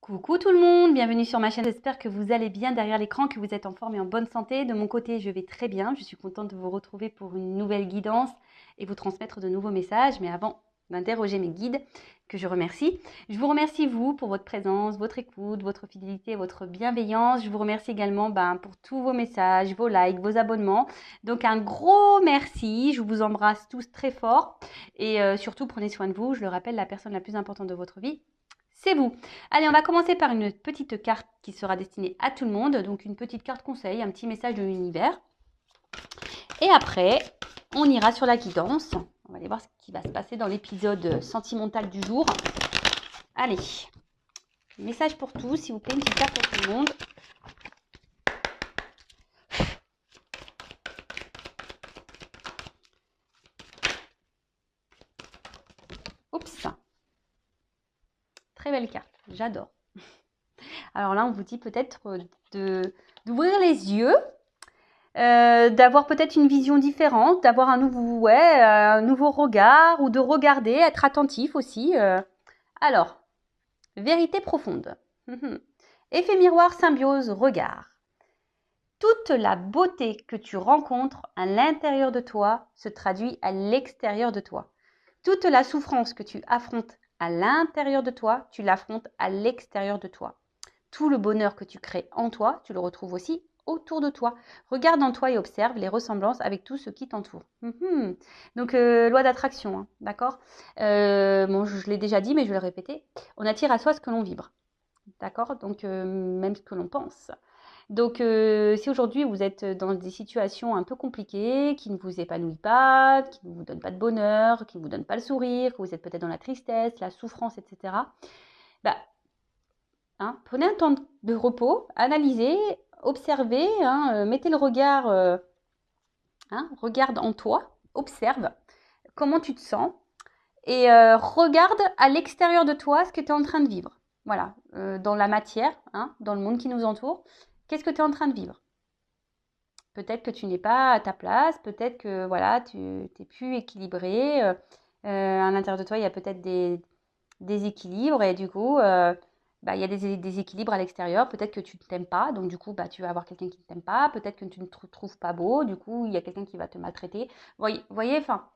Coucou tout le monde, bienvenue sur ma chaîne. J'espère que vous allez bien derrière l'écran, que vous êtes en forme et en bonne santé. De mon côté, je vais très bien. Je suis contente de vous retrouver pour une nouvelle guidance et vous transmettre de nouveaux messages. Mais avant d'interroger mes guides, que je remercie, je vous remercie vous pour votre présence, votre écoute, votre fidélité, votre bienveillance. Je vous remercie également pour tous vos messages, vos likes, vos abonnements. Donc un gros merci, je vous embrasse tous très fort et surtout prenez soin de vous. Je le rappelle, la personne la plus importante de votre vie, c'est vous. Allez, on va commencer par une petite carte qui sera destinée à tout le monde. Donc une petite carte conseil, un petit message de l'univers. Et après, on ira sur la guidance. On va aller voir ce qui va se passer dans l'épisode sentimental du jour. Allez, message pour tous, s'il vous plaît, une petite carte pour tout le monde. Oups, très belle carte, j'adore. Alors là, on vous dit peut-être d'ouvrir les yeux, d'avoir peut-être une vision différente, d'avoir un nouveau regard ou de regarder, être attentif aussi. Alors, vérité profonde. Effet miroir, symbiose, regard. Toute la beauté que tu rencontres à l'intérieur de toi se traduit à l'extérieur de toi. Toute la souffrance que tu affrontes à l'intérieur de toi, tu l'affrontes à l'extérieur de toi. Tout le bonheur que tu crées en toi, tu le retrouves aussi autour de toi. Regarde en toi et observe les ressemblances avec tout ce qui t'entoure. Donc, loi d'attraction, hein, d'accord. Bon, je l'ai déjà dit, mais je vais le répéter. On attire à soi ce que l'on vibre, d'accord. Donc, même ce que l'on pense. Donc, si aujourd'hui vous êtes dans des situations un peu compliquées, qui ne vous épanouissent pas, qui ne vous donnent pas de bonheur, qui ne vous donnent pas le sourire, que vous êtes peut-être dans la tristesse, la souffrance, etc., prenez un temps de repos, analysez, observez, mettez le regard, regarde en toi, observe comment tu te sens et regarde à l'extérieur de toi ce que tu es en train de vivre. Voilà, dans la matière, dans le monde qui nous entoure, qu'est-ce que tu es en train de vivre? Peut-être que tu n'es pas à ta place, peut-être que voilà, tu n'es plus équilibré. À l'intérieur de toi, il y a peut-être des déséquilibres et du coup, il y a des déséquilibres à l'extérieur. Peut-être que tu ne t'aimes pas, donc du coup, tu vas avoir quelqu'un qui ne t'aime pas. Peut-être que tu ne te trouves pas beau, du coup, il y a quelqu'un qui va te maltraiter. Voyez, enfin,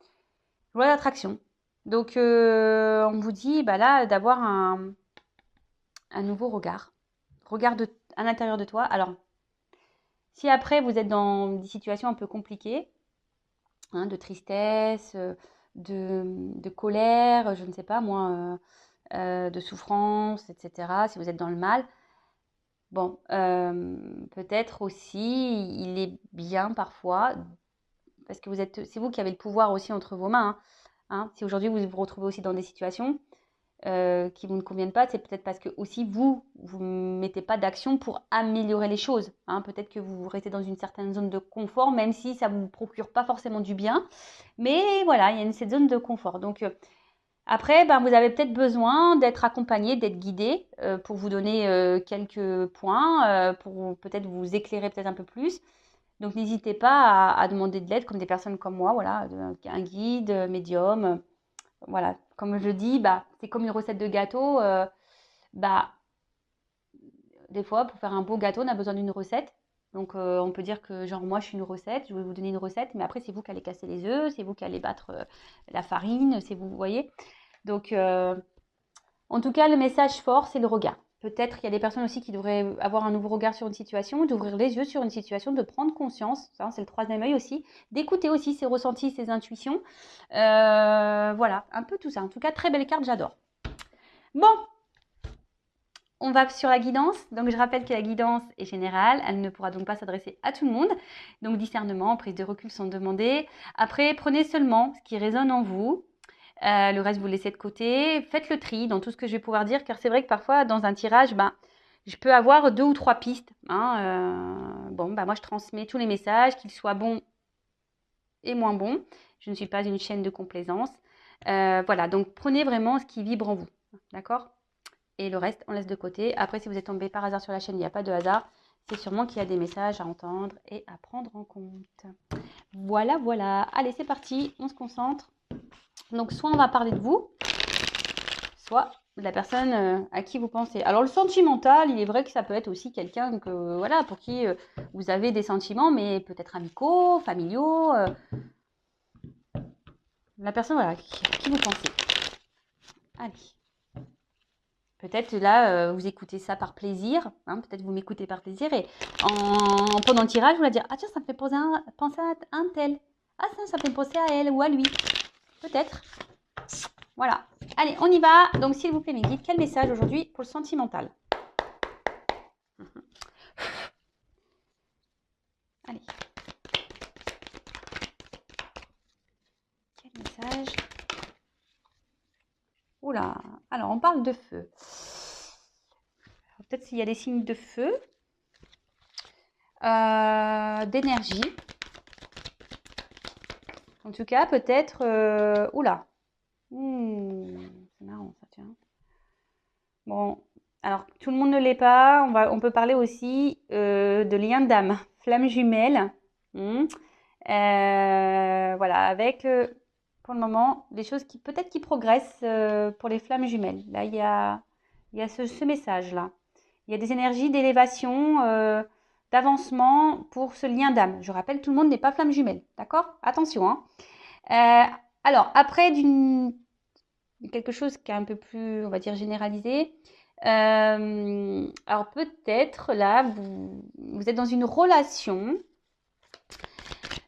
loi d'attraction. Donc, on vous dit là d'avoir un nouveau regard. Regarde à l'intérieur de toi. Alors, si après vous êtes dans des situations un peu compliquées, de tristesse, de colère, je ne sais pas moi, de souffrance, etc., si vous êtes dans le mal, bon, peut-être aussi, il est bien parfois, parce que c'est vous qui avez le pouvoir aussi entre vos mains. Si aujourd'hui vous vous retrouvez aussi dans des situations qui vous ne conviennent pas, c'est peut-être parce que aussi vous ne mettez pas d'action pour améliorer les choses. Peut-être que vous restez dans une certaine zone de confort, même si ça ne vous procure pas forcément du bien. Mais voilà, il y a cette zone de confort. Donc après, vous avez peut-être besoin d'être accompagné, d'être guidé pour vous donner quelques points, pour peut-être vous éclairer peut-être un peu plus. Donc n'hésitez pas à demander de l'aide comme des personnes comme moi, voilà, un guide, médium. Voilà, comme je dis, c'est comme une recette de gâteau. Des fois, pour faire un beau gâteau, on a besoin d'une recette. Donc, on peut dire que, genre, moi, je suis une recette, je vais vous donner une recette, mais après, c'est vous qui allez casser les œufs, c'est vous qui allez battre la farine, c'est vous voyez. Donc, en tout cas, le message fort, c'est le regard. Peut-être qu'il y a des personnes aussi qui devraient avoir un nouveau regard sur une situation, d'ouvrir les yeux sur une situation, de prendre conscience, ça, c'est le troisième œil aussi, d'écouter aussi ses ressentis, ses intuitions. Voilà, un peu tout ça. En tout cas, très belle carte, j'adore. Bon, on va sur la guidance. Donc, je rappelle que la guidance est générale. Elle ne pourra donc pas s'adresser à tout le monde. Donc, discernement, prise de recul sont demandées. Après, prenez seulement ce qui résonne en vous. Le reste, vous laissez de côté. Faites le tri dans tout ce que je vais pouvoir dire, car c'est vrai que parfois, dans un tirage, je peux avoir 2 ou 3 pistes. Moi, je transmets tous les messages, qu'ils soient bons et moins bons. Je ne suis pas une chaîne de complaisance. Voilà, donc prenez vraiment ce qui vibre en vous. D'accord ? Et le reste, on laisse de côté. Après, si vous êtes tombé par hasard sur la chaîne, il n'y a pas de hasard. C'est sûrement qu'il y a des messages à entendre et à prendre en compte. Voilà, voilà. Allez, c'est parti. On se concentre. Donc, soit on va parler de vous, soit de la personne à qui vous pensez. Alors, le sentimental, il est vrai que ça peut être aussi quelqu'un que, voilà, pour qui vous avez des sentiments, mais peut-être amicaux, familiaux. La personne, voilà, à qui vous pensez. Allez. Peut-être là, vous écoutez ça par plaisir. Hein, peut-être vous m'écoutez par plaisir. Et pendant le tirage, vous allez dire, ah tiens, ça me fait penser à un tel. Ah ça me fait penser à elle ou à lui. Peut-être. Voilà. Allez, on y va. Donc, s'il vous plaît, mes guides, quel message aujourd'hui pour le sentimental? Allez. Quel message? Oula. Alors, on parle de feu. Peut-être s'il y a des signes de feu. D'énergie. En tout cas, peut-être... oula. C'est marrant, ça, tiens. Bon, alors tout le monde ne l'est pas. On peut parler aussi de lien d'âme, flamme jumelle. Voilà, avec pour le moment des choses qui peut-être qui progressent pour les flammes jumelles. Là, il y a ce message-là. Il y a des énergies d'élévation, d'avancement pour ce lien d'âme. Je rappelle, tout le monde n'est pas flamme jumelle, d'accord? Attention, hein. Alors, après quelque chose qui est un peu plus, on va dire, généralisé. Alors peut-être là, vous êtes dans une relation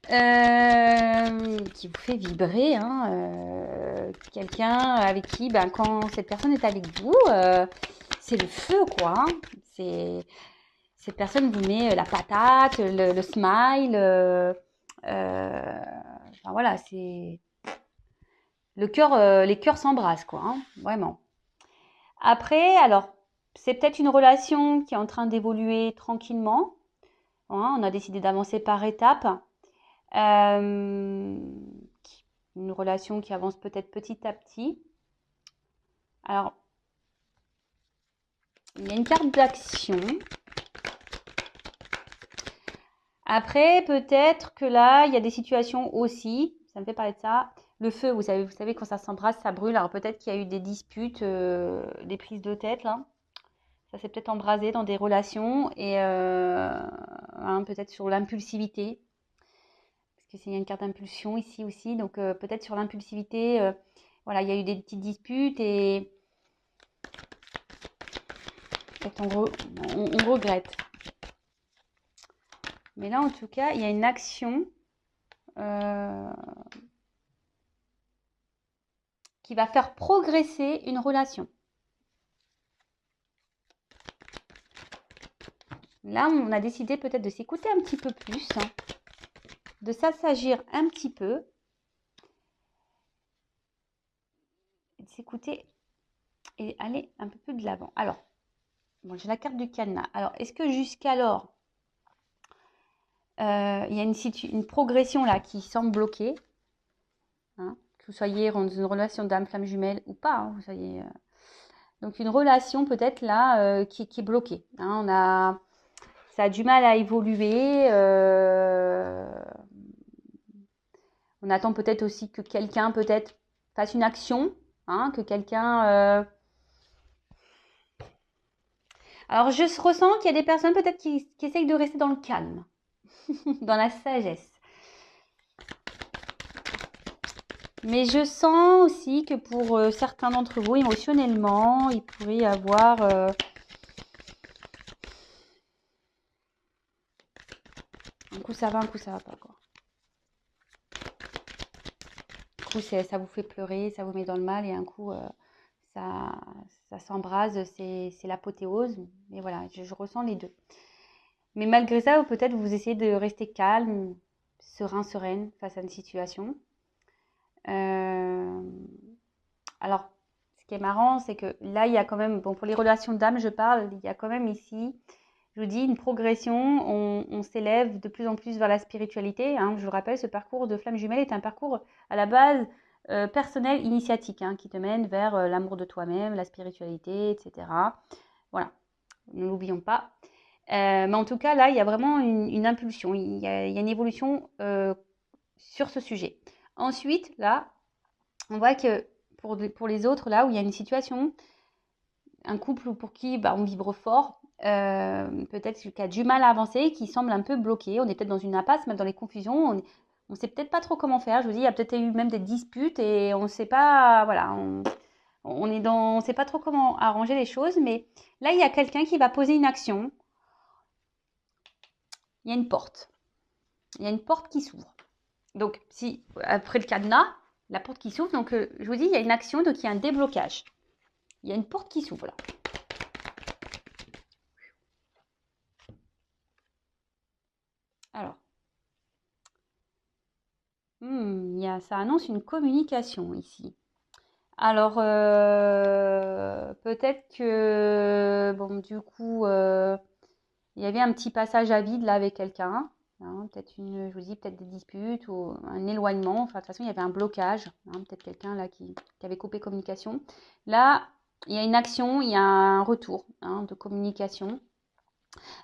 qui vous fait vibrer, hein, quelqu'un avec qui, ben, quand cette personne est avec vous, c'est le feu, quoi. Hein. Cette personne vous met la patate, le smile. Enfin, voilà, c'est le cœur, les cœurs s'embrassent, quoi. Hein, vraiment. Après, alors, c'est peut-être une relation qui est en train d'évoluer tranquillement. Hein, on a décidé d'avancer par étapes. Une relation qui avance peut-être petit à petit. Alors, il y a une carte d'action. Après, peut-être que là, il y a des situations aussi, ça me fait parler de ça. Le feu, vous savez quand ça s'embrasse, ça brûle. Alors peut-être qu'il y a eu des disputes, des prises de tête là. Ça s'est peut-être embrasé dans des relations et hein, peut-être sur l'impulsivité. Parce que c'est une carte d'impulsion ici aussi. Donc peut-être sur l'impulsivité, voilà, il y a eu des petites disputes et peut-être on regrette. Mais là, en tout cas, il y a une action qui va faire progresser une relation. Là, on a décidé peut-être de s'écouter un petit peu plus, hein, de s'assagir un petit peu, de s'écouter et aller un peu plus de l'avant. Alors, bon, j'ai la carte du cadenas. Alors, est-ce que jusqu'alors, il y a une progression là qui semble bloquée, hein, que vous soyez dans une relation d'âme, flamme jumelle ou pas, hein, vous soyez... donc, une relation peut-être là qui est bloquée. Hein, ça a du mal à évoluer. On attend peut-être aussi que quelqu'un peut-être fasse une action, hein, que quelqu'un... Alors, je ressens qu'il y a des personnes peut-être qui essayent de rester dans le calme, dans la sagesse. Mais je sens aussi que pour certains d'entre vous, émotionnellement, il pourrait y avoir... un coup ça va pas, quoi. Un coup, ça vous fait pleurer, ça vous met dans le mal, et un coup, ça s'embrase, c'est l'apothéose. Mais voilà, je ressens les deux. Mais malgré ça, peut-être vous essayez de rester calme, sereine face à une situation. Alors, ce qui est marrant, c'est que là, il y a quand même, bon, pour les relations d'âme, je parle, il y a quand même ici, je vous dis, une progression. On s'élève de plus en plus vers la spiritualité. Hein. Je vous rappelle, ce parcours de flamme jumelle est un parcours à la base personnel, initiatique, hein, qui te mène vers l'amour de toi-même, la spiritualité, etc. Voilà, ne l'oublions pas. Mais en tout cas, là, il y a vraiment une impulsion, il y a une évolution sur ce sujet. Ensuite, là, on voit que pour les autres, là où il y a une situation, un couple pour qui on vibre fort, peut-être qui a du mal à avancer, qui semble un peu bloqué. On est peut-être dans une impasse, même dans les confusions. On ne sait peut-être pas trop comment faire. Je vous dis, il y a peut-être eu même des disputes et on ne sait pas, voilà, on sait pas trop comment arranger les choses. Mais là, il y a quelqu'un qui va poser une action. Il y a une porte. Il y a une porte qui s'ouvre. Donc, si après le cadenas, la porte qui s'ouvre, donc je vous dis, il y a une action, donc il y a un déblocage. Il y a une porte qui s'ouvre là. Alors, ça annonce une communication ici. Alors, peut-être que, bon, du coup, il y avait un petit passage à vide là avec quelqu'un. Hein, peut-être je vous dis, peut-être des disputes ou un éloignement. Enfin, de toute façon, il y avait un blocage. Hein, peut-être quelqu'un là qui avait coupé communication. Là, il y a une action, il y a un retour de communication.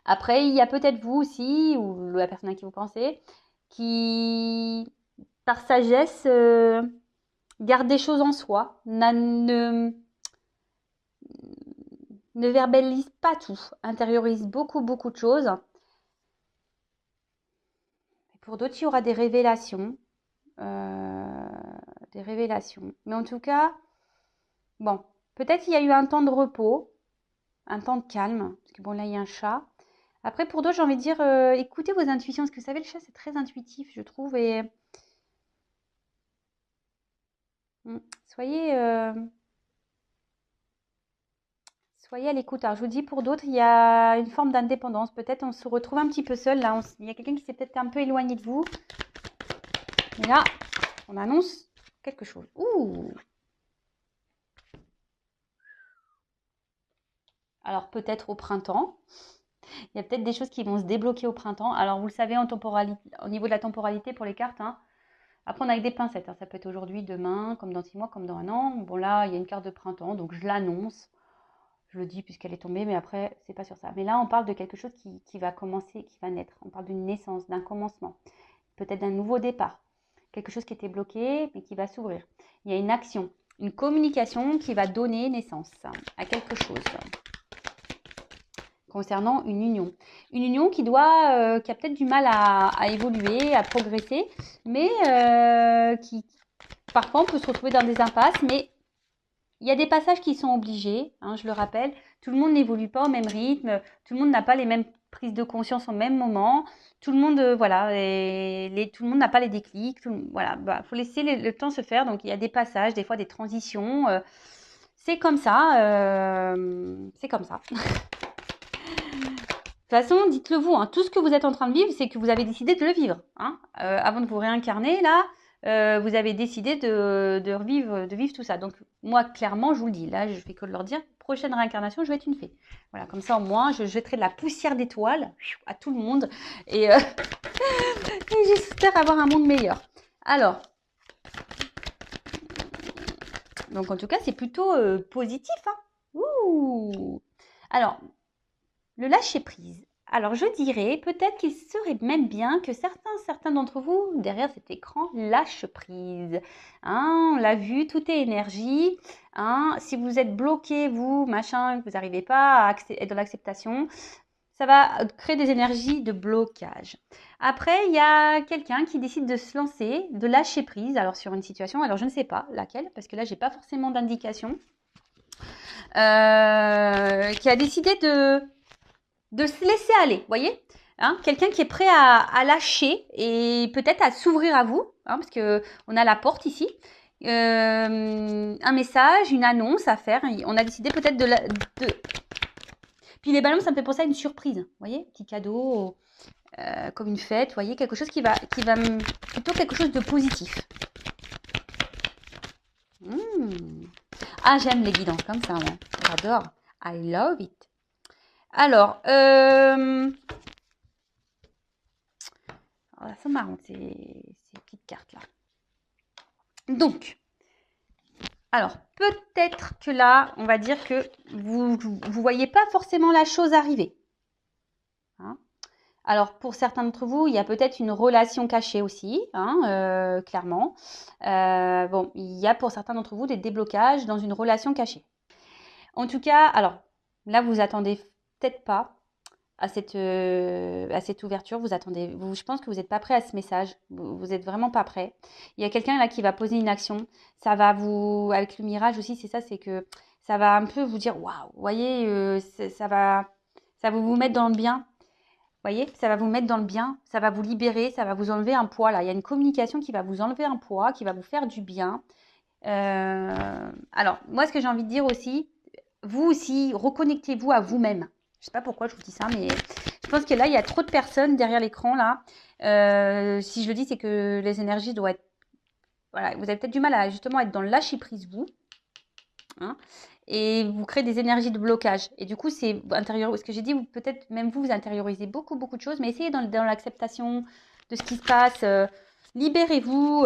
Après, il y a peut-être vous aussi, ou la personne à qui vous pensez, qui, par sagesse, garde des choses en soi, ne verbalise pas tout, intériorise beaucoup, beaucoup de choses. Pour d'autres, il y aura des révélations. Des révélations. Mais en tout cas, bon, peut-être qu'il y a eu un temps de repos, un temps de calme, parce que bon, là, il y a un chat. Après, pour d'autres, j'ai envie de dire, écoutez vos intuitions, parce que vous savez, le chat, c'est très intuitif, je trouve, et soyez, soyez à l'écoute. Alors, je vous dis, pour d'autres, il y a une forme d'indépendance. Peut-être on se retrouve un petit peu seul, là. Il y a quelqu'un qui s'est peut-être un peu éloigné de vous. Et là, on annonce quelque chose. Ouh! Alors, peut-être au printemps. Il y a peut-être des choses qui vont se débloquer au printemps. Alors, vous le savez, au niveau de la temporalité pour les cartes, hein, à prendre avec des pincettes. Hein. Ça peut être aujourd'hui, demain, comme dans 6 mois, comme dans un an. Bon, là, il y a une carte de printemps, donc je l'annonce. Je le dis puisqu'elle est tombée, mais après, c'est pas sur ça. Mais là, on parle de quelque chose qui va commencer, qui va naître. On parle d'une naissance, d'un commencement, peut-être d'un nouveau départ. Quelque chose qui était bloqué, mais qui va s'ouvrir. Il y a une action, une communication qui va donner naissance à quelque chose concernant une union. Une union qui a peut-être du mal à évoluer, à progresser, mais qui, parfois, on peut se retrouver dans des impasses, mais il y a des passages qui sont obligés, hein, je le rappelle. Tout le monde n'évolue pas au même rythme, tout le monde n'a pas les mêmes prises de conscience au même moment, tout le monde, voilà, tout le monde n'a pas les déclics, voilà, faut laisser le temps se faire. Donc il y a des passages, des fois des transitions, c'est comme ça, c'est comme ça. De toute façon, dites-le vous, hein, tout ce que vous êtes en train de vivre, c'est que vous avez décidé de le vivre. Hein. Avant de vous réincarner, là, vous avez décidé de vivre tout ça. Donc, moi, clairement, je vous le dis, là, je fais que de leur dire, prochaine réincarnation, je vais être une fée. Voilà, comme ça, au moins, je jetterai de la poussière d'étoiles à tout le monde. Et, et j'espère avoir un monde meilleur. Alors, donc en tout cas, c'est plutôt positif. Hein. Ouh. Alors, le lâcher-prise. Alors, je dirais peut-être qu'il serait même bien que certains d'entre vous, derrière cet écran, lâchent prise. Hein, on l'a vu, tout est énergie. Hein, si vous êtes bloqué, vous, machin, que vous n'arrivez pas à être dans l'acceptation, ça va créer des énergies de blocage. Après, il y a quelqu'un qui décide de se lancer, de lâcher prise, alors sur une situation, alors je ne sais pas laquelle, parce que là, j'ai pas forcément d'indication, qui a décidé de se laisser aller, voyez, hein, quelqu'un qui est prêt à lâcher et peut-être à s'ouvrir à vous, hein, parce que on a la porte ici, un message, une annonce à faire. On a décidé peut-être Puis les ballons, ça me fait penser à une surprise, vous voyez, petit cadeau, comme une fête, vous voyez, quelque chose qui va plutôt quelque chose de positif. Ah, j'aime les guidances comme ça, moi. J'adore. I love it. Alors, c'est marrant ces petites cartes là. Donc, alors peut-être que là, on va dire que vous voyez pas forcément la chose arriver. Hein. Alors pour certains d'entre vous, il y a peut-être une relation cachée aussi, hein, clairement. Bon, il y a pour certains d'entre vous des déblocages dans une relation cachée. En tout cas, alors là, vous attendez peut-être pas à cette ouverture. Vous attendez, je pense que vous n'êtes pas prêt à ce message. Vous êtes vraiment pas prêt. Il y a quelqu'un là qui va poser une action. Ça va vous, avec le mirage aussi, c'est ça, c'est que ça va un peu vous dire, waouh, vous voyez, ça va vous mettre dans le bien. Vous voyez, ça va vous mettre dans le bien, ça va vous libérer, ça va vous enlever un poids là. Il y a une communication qui va vous enlever un poids, qui va vous faire du bien. Alors, moi, ce que j'ai envie de dire aussi, vous aussi, reconnectez-vous à vous-même. Je sais pas pourquoi je vous dis ça, mais je pense que là, il y a trop de personnes derrière l'écran là. Si je le dis, c'est que les énergies doivent être. Voilà, vous avez peut-être du mal à justement être dans le lâcher prise, vous. Hein, et vous créez des énergies de blocage. Et du coup, c'est intérieur. Ce que j'ai dit, peut-être même vous intériorisez beaucoup, beaucoup de choses, mais essayez dans l'acceptation de ce qui se passe. Libérez-vous.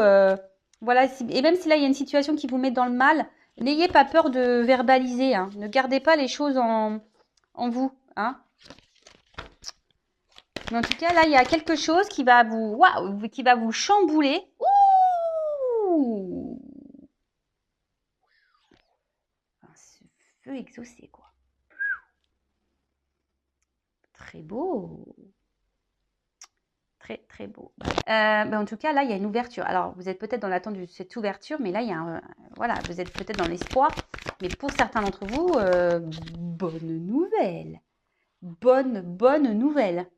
Voilà. Et même si là, il y a une situation qui vous met dans le mal, n'ayez pas peur de verbaliser. Hein. Ne gardez pas les choses en vous. Hein. Mais en tout cas, là, il y a quelque chose qui va qui va vous chambouler. Ouh! Ce feu exaucé, quoi. Très beau. Très, très beau. En tout cas, là, il y a une ouverture. Alors, vous êtes peut-être dans l'attente de cette ouverture, mais là, il y a voilà, vous êtes peut-être dans l'espoir. Mais pour certains d'entre vous, bonne nouvelle. Bonne nouvelle.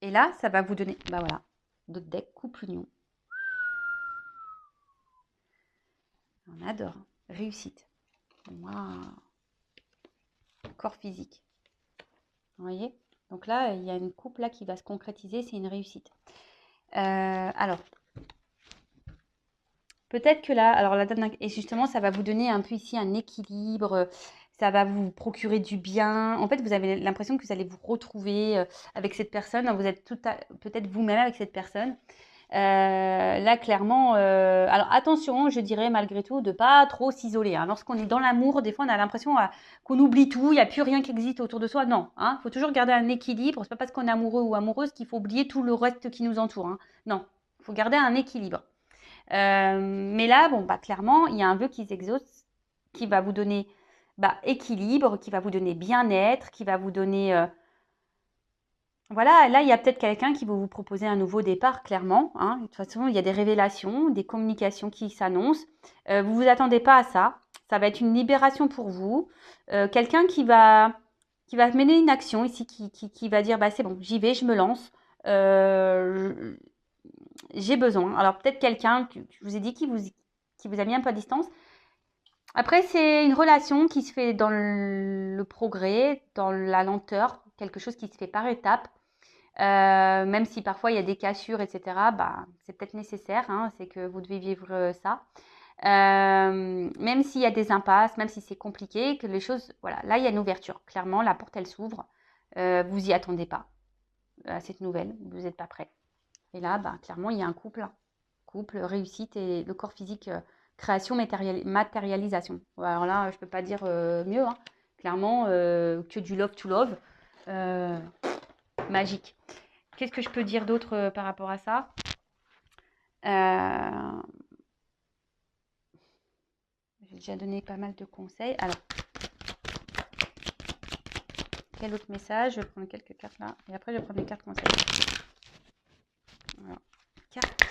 Et là, ça va vous donner, bah voilà, d'autres decks, couple union. On adore. Réussite. Waouh. Corps physique. Vous voyez? Donc là, il y a une couple là qui va se concrétiser, c'est une réussite. Alors, peut-être que là, alors la date et justement, ça va vous donner un peu ici un équilibre, ça va vous procurer du bien. En fait, vous avez l'impression que vous allez vous retrouver avec cette personne. Vous êtes peut-être vous-même avec cette personne. Là, clairement, alors attention, je dirais malgré tout de pas trop s'isoler. Hein. Lorsqu'on est dans l'amour, des fois, on a l'impression qu'on oublie tout, il n'y a plus rien qui existe autour de soi. Non, hein, faut toujours garder un équilibre. C'est pas parce qu'on est amoureux ou amoureuse qu'il faut oublier tout le reste qui nous entoure. Hein. Non, il faut garder un équilibre. Mais là, bon, bah, clairement, il y a un vœu qui s'exauce, qui va vous donner équilibre, qui va vous donner bien-être, qui va vous donner voilà, là, il y a peut-être quelqu'un qui va vous proposer un nouveau départ, clairement. Hein. De toute façon, il y a des révélations, des communications qui s'annoncent. Vous ne vous attendez pas à ça. Ça va être une libération pour vous. Quelqu'un qui va mener une action ici, qui va dire, bah, c'est bon, j'y vais, je me lance. Euh, j'ai besoin. Alors, peut-être quelqu'un, je vous ai dit, qui vous a mis un peu à distance. Après, c'est une relation qui se fait dans le progrès, dans la lenteur, quelque chose qui se fait par étapes. Même si parfois il y a des cassures, etc., bah, c'est peut-être nécessaire, hein, c'est que vous devez vivre ça. Même s'il y a des impasses, même si c'est compliqué, que les choses, voilà, là il y a une ouverture. Clairement, la porte elle s'ouvre. Vous y attendez pas à cette nouvelle, vous n'êtes pas prêt. Et là, bah, clairement, il y a un couple, réussite et le corps physique, création, matérialisation. Alors là, je peux pas dire mieux. Hein. Clairement, que du love to love, magique. Qu'est-ce que je peux dire d'autre par rapport à ça? J'ai déjà donné pas mal de conseils. Alors, quel autre message? Je vais prendre quelques cartes là. Et après, je vais prendre les cartes conseils. Voilà. Cartes.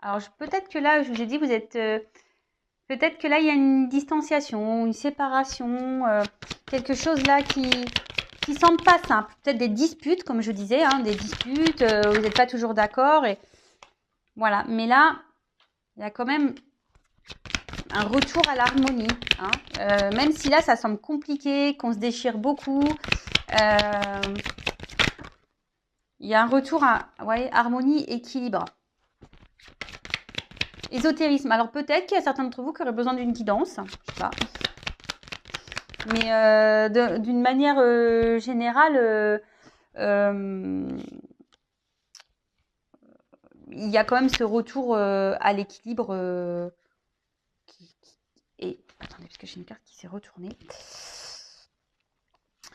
Alors, peut-être que là, je vous ai dit, vous êtes... peut-être que là, il y a une distanciation, une séparation, quelque chose là qui semble pas simple. Peut-être des disputes, comme je disais, hein, des disputes, vous n'êtes pas toujours d'accord. Et voilà. Mais là, il y a quand même un retour à l'harmonie. Hein. Même si là, ça semble compliqué, qu'on se déchire beaucoup. Il y a un retour à harmonie, équilibre. Ésotérisme. Alors peut-être qu'il y a certains d'entre vous qui auraient besoin d'une guidance. Je sais pas. Mais d'une manière générale, il y a quand même ce retour à l'équilibre et attendez, parce que j'ai une carte qui s'est retournée.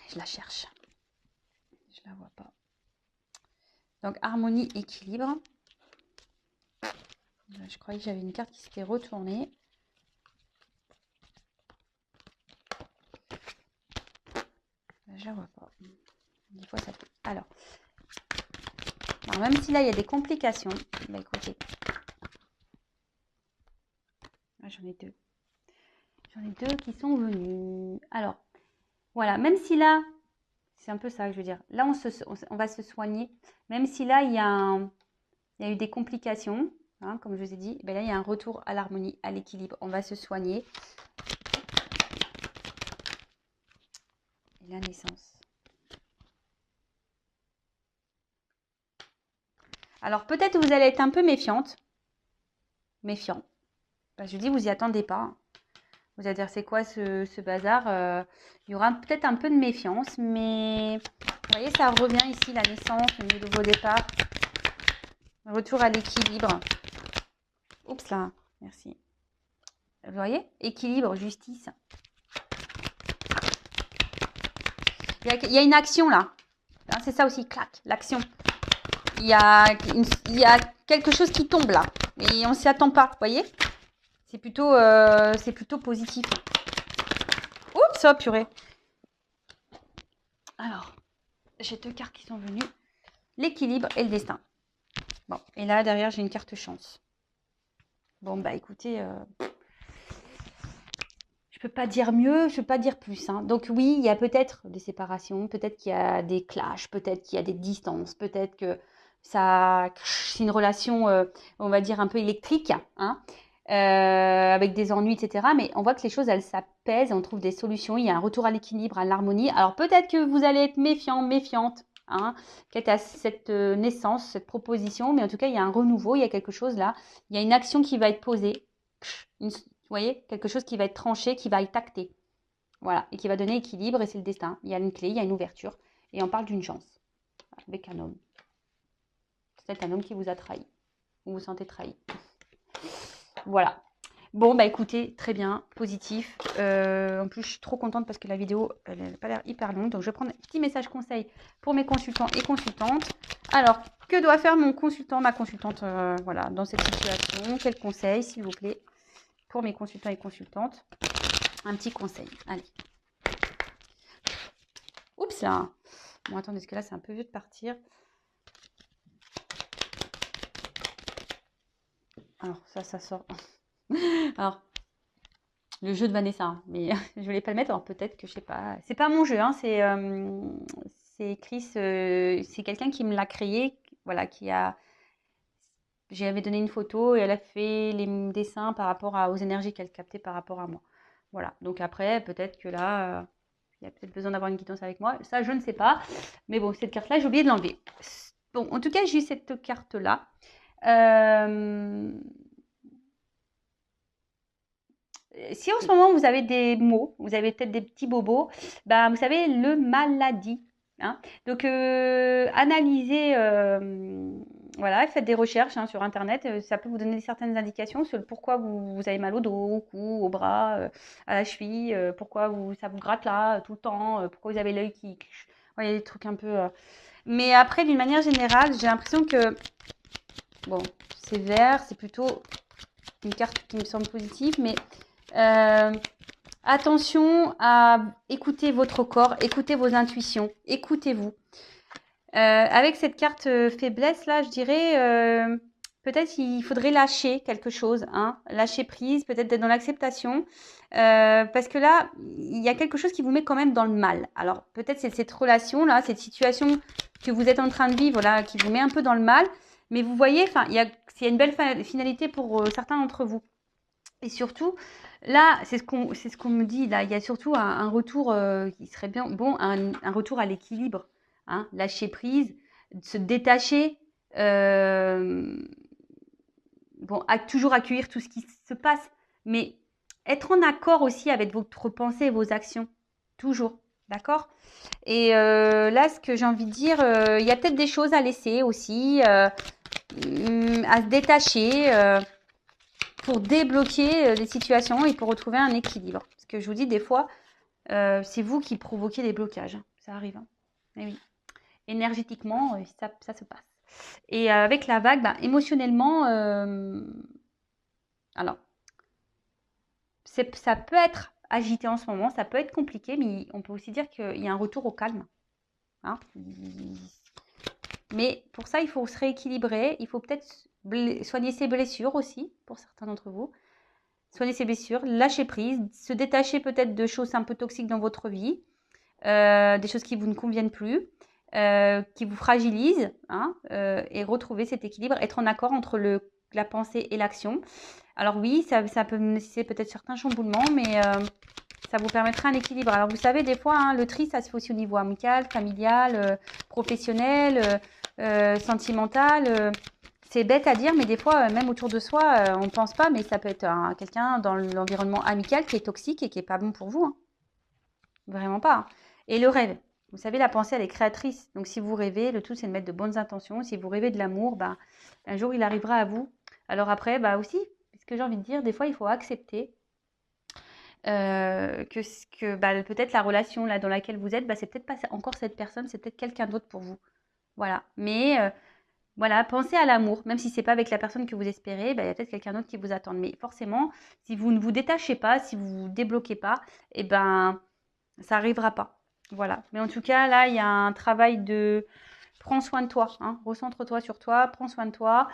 Je la cherche. Je la vois pas. Donc harmonie, équilibre. Je croyais que j'avais une carte qui s'était retournée. Je la vois pas. Des fois, ça fait. Alors, même si là, il y a des complications. Bah, écoutez. Ah, j'en ai deux. J'en ai deux qui sont venus. Alors, voilà. Même si là, c'est un peu ça que je veux dire. Là, on va se soigner. Même si là, il y a eu des complications. Hein, comme je vous ai dit. Ben là, il y a un retour à l'harmonie, à l'équilibre. On va se soigner. Et la naissance. Alors, peut-être vous allez être un peu méfiante. Méfiant. Ben, je dis, vous y attendez pas. Vous allez dire, c'est quoi ce bazar? Il y aura peut-être un peu de méfiance, mais vous voyez, ça revient ici, la naissance, le nouveau départ. Retour à l'équilibre. Oups là, merci. Vous voyez? Équilibre, justice. Il y a une action là. Hein, c'est ça aussi, clac, l'action. Il y a quelque chose qui tombe là. Et on s'y attend pas, vous voyez? C'est plutôt positif. Oups, oh purée. Alors, j'ai deux cartes qui sont venues. L'équilibre et le destin. Bon, et là, derrière, j'ai une carte chance. Bon, bah écoutez, je peux pas dire mieux, je peux pas dire plus. Hein. Donc oui, il y a peut-être des séparations, peut-être qu'il y a des clashs, peut-être qu'il y a des distances, peut-être que c'est une relation, on va dire, un peu électrique, hein, avec des ennuis, etc. Mais on voit que les choses, elles s'apaisent, on trouve des solutions, il y a un retour à l'équilibre, à l'harmonie. Alors peut-être que vous allez être méfiant, méfiante, hein, quant à cette naissance, cette proposition, mais en tout cas, il y a un renouveau, il y a quelque chose là, il y a une action qui va être posée, vous voyez, quelque chose qui va être tranché, qui va être acté, voilà, et qui va donner équilibre, et c'est le destin. Il y a une clé, il y a une ouverture, et on parle d'une chance, avec un homme. C'est un homme qui vous a trahi, vous vous sentez trahi. Voilà. Bon, bah écoutez, très bien, positif. En plus, je suis trop contente parce que la vidéo, elle n'a pas l'air hyper longue. Donc, je vais prendre un petit message conseil pour mes consultants et consultantes. Alors, que doit faire mon consultant, ma consultante, voilà, dans cette situation? Quel conseil, s'il vous plaît, pour mes consultants et consultantes? Un petit conseil, allez. Oups là. Bon, attendez, parce que là, c'est un peu vieux de partir. Alors, ça sort. Alors, le jeu de Vanessa, hein, mais je voulais pas le mettre. Alors, peut-être que, je sais pas. C'est pas mon jeu, hein, c'est Chris. C'est quelqu'un qui me l'a créé. Voilà, J'avais donné une photo et elle a fait les dessins par rapport aux énergies qu'elle captait par rapport à moi. Voilà. Donc, après, peut-être que là. Il y a peut-être besoin d'avoir une guidance avec moi. Ça, je ne sais pas. Mais bon, cette carte-là, j'ai oublié de l'enlever. Bon, en tout cas, j'ai cette carte-là. Si en ce moment, vous avez des maux, vous avez peut-être des petits bobos, ben, vous savez, le maladie. Hein. Donc, analysez, voilà, faites des recherches hein, sur Internet. Ça peut vous donner certaines indications sur pourquoi vous avez mal au dos, au cou, au bras, à la cheville, pourquoi ça vous gratte là tout le temps, pourquoi vous avez l'œil qui... Vous voyez, des trucs un peu... Mais après, d'une manière générale, j'ai l'impression que... Bon, c'est vert, c'est plutôt une carte qui me semble positive, mais... attention à écouter votre corps, écoutez vos intuitions, écoutez-vous. Avec cette carte faiblesse là, je dirais peut-être il faudrait lâcher quelque chose, hein, lâcher prise, peut-être d'être dans l'acceptation, parce que là il y a quelque chose qui vous met quand même dans le mal. Alors peut-être c'est cette relation là, cette situation que vous êtes en train de vivre là, qui vous met un peu dans le mal, mais vous voyez, enfin il y a une belle finalité pour certains d'entre vous. Et surtout, là, c'est ce qu'on me dit, là, il y a surtout un retour qui serait bien bon, un retour à l'équilibre, hein, lâcher prise, se détacher, bon, toujours accueillir tout ce qui se passe, mais être en accord aussi avec votre pensée et vos actions, toujours, d'accord? Et là, ce que j'ai envie de dire, il y a peut-être des choses à laisser aussi, à se détacher. Pour débloquer des situations et pour retrouver un équilibre. Parce que je vous dis, des fois, c'est vous qui provoquez des blocages. Ça arrive. Hein. Mais oui. Énergétiquement, ça se passe. Et avec la vague, bah, émotionnellement, Alors, ça peut être agité en ce moment, ça peut être compliqué, mais on peut aussi dire qu'il y a un retour au calme. Hein. Mais pour ça, il faut se rééquilibrer. Il faut peut-être soigner ses blessures aussi, pour certains d'entre vous. Soigner ses blessures, lâcher prise, se détacher peut-être de choses un peu toxiques dans votre vie, des choses qui vous ne conviennent plus, qui vous fragilisent, hein, et retrouver cet équilibre, être en accord entre la pensée et l'action. Alors oui, ça peut nécessiter peut-être certains chamboulements, mais ça vous permettra un équilibre. Alors vous savez, des fois, hein, le tri, ça se fait aussi au niveau amical, familial, professionnel, sentimental. C'est bête à dire, mais des fois, même autour de soi, on ne pense pas, mais ça peut être quelqu'un dans l'environnement amical qui est toxique et qui n'est pas bon pour vous. Hein. Vraiment pas. Hein. Et le rêve. Vous savez, la pensée, elle est créatrice. Donc si vous rêvez, le tout, c'est de mettre de bonnes intentions. Si vous rêvez de l'amour, bah, un jour, il arrivera à vous. Alors après, bah aussi, ce que j'ai envie de dire, des fois, il faut accepter que bah, peut-être la relation là, dans laquelle vous êtes, bah, c'est peut-être pas encore cette personne, c'est peut-être quelqu'un d'autre pour vous. Voilà. Mais voilà, pensez à l'amour, même si c'est pas avec la personne que vous espérez, bah, il y a peut-être quelqu'un d'autre qui vous attend. Mais forcément, si vous ne vous détachez pas, si vous vous débloquez pas, eh ben, ça arrivera pas. Voilà. Mais en tout cas, là, il y a un travail de prends soin de toi, hein. Recentre-toi sur toi, prends soin de toi,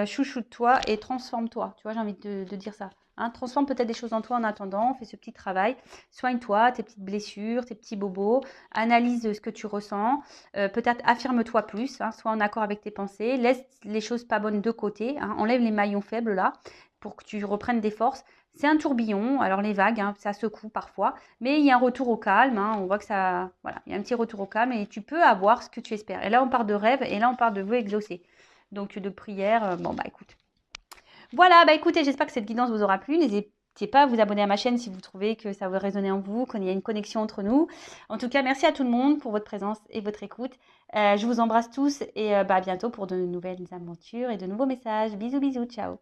chouchoute-toi et transforme-toi. Tu vois, j'ai envie de dire ça. Hein. Transforme peut-être des choses en toi en attendant, fais ce petit travail, soigne-toi, tes petites blessures, tes petits bobos, analyse ce que tu ressens, peut-être affirme-toi plus, hein, sois en accord avec tes pensées, laisse les choses pas bonnes de côté, hein, enlève les maillons faibles là pour que tu reprennes des forces. C'est un tourbillon, alors les vagues, hein, ça secoue parfois, mais il y a un retour au calme, hein, on voit que ça, voilà, il y a un petit retour au calme et tu peux avoir ce que tu espères. Et là, on parle de rêve et là, on parle de vœux exaucés. Donc, de prière, bon, bah écoute. Voilà, bah écoutez, j'espère que cette guidance vous aura plu. N'hésitez pas à vous abonner à ma chaîne si vous trouvez que ça veut résonner en vous, qu'il y a une connexion entre nous. En tout cas, merci à tout le monde pour votre présence et votre écoute. Je vous embrasse tous et bah, à bientôt pour de nouvelles aventures et de nouveaux messages. Bisous, bisous, ciao.